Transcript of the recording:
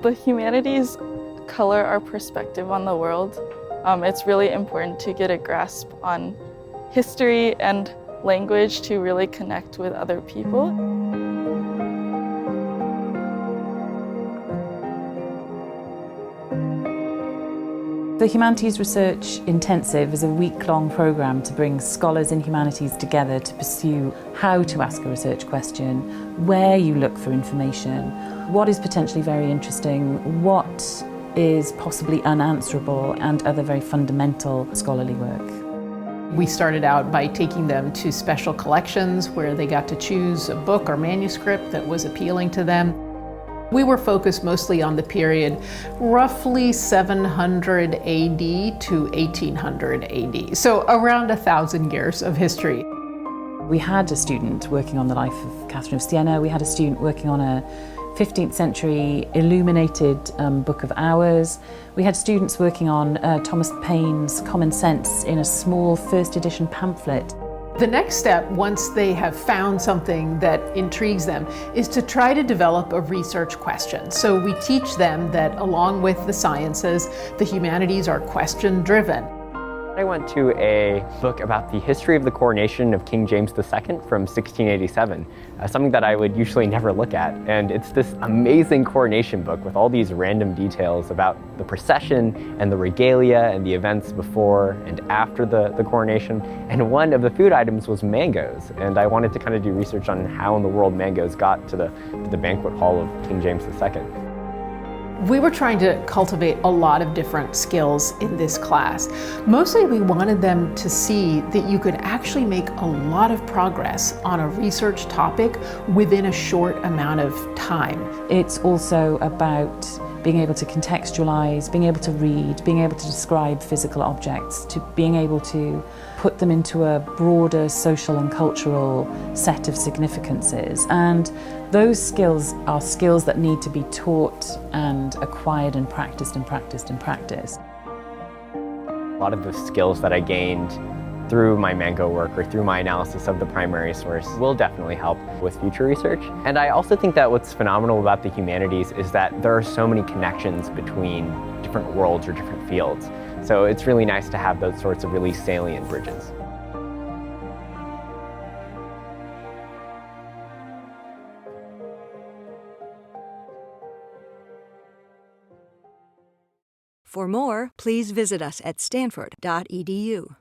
The humanities color our perspective on the world. It's really important to get a grasp on history and language to really connect with other people. The Humanities Research Intensive is a week-long programme to bring scholars in humanities together to pursue how to ask a research question, where you look for information, what is potentially very interesting, what is possibly unanswerable, and other very fundamental scholarly work. We started out by taking them to special collections where they got to choose a book or manuscript that was appealing to them. We were focused mostly on the period roughly 700 AD to 1800 AD, so around 1,000 years of history. We had a student working on the life of Catherine of Siena. We had a student working on a 15th century illuminated Book of Hours. We had students working on Thomas Paine's Common Sense in a small first edition pamphlet. The next step, once they have found something that intrigues them, is to try to develop a research question. So we teach them that along with the sciences, the humanities are question-driven. I went to a book about the history of the coronation of King James II from 1687, something that I would usually never look at. And it's this amazing coronation book with all these random details about the procession and the regalia and the events before and after the coronation. And one of the food items was mangoes. And I wanted to kind of do research on how in the world mangoes got to the banquet hall of King James II. We were trying to cultivate a lot of different skills in this class. Mostly we wanted them to see that you could actually make a lot of progress on a research topic within a short amount of time. It's also about being able to contextualize, being able to read, being able to describe physical objects, to being able to put them into a broader social and cultural set of significances. And those skills are skills that need to be taught and acquired and practiced and practiced and practiced. A lot of the skills that I gained through my Mango work or through my analysis of the primary source will definitely help with future research. And I also think that what's phenomenal about the humanities is that there are so many connections between different worlds or different fields. So it's really nice to have those sorts of really salient bridges. For more, please visit us at stanford.edu.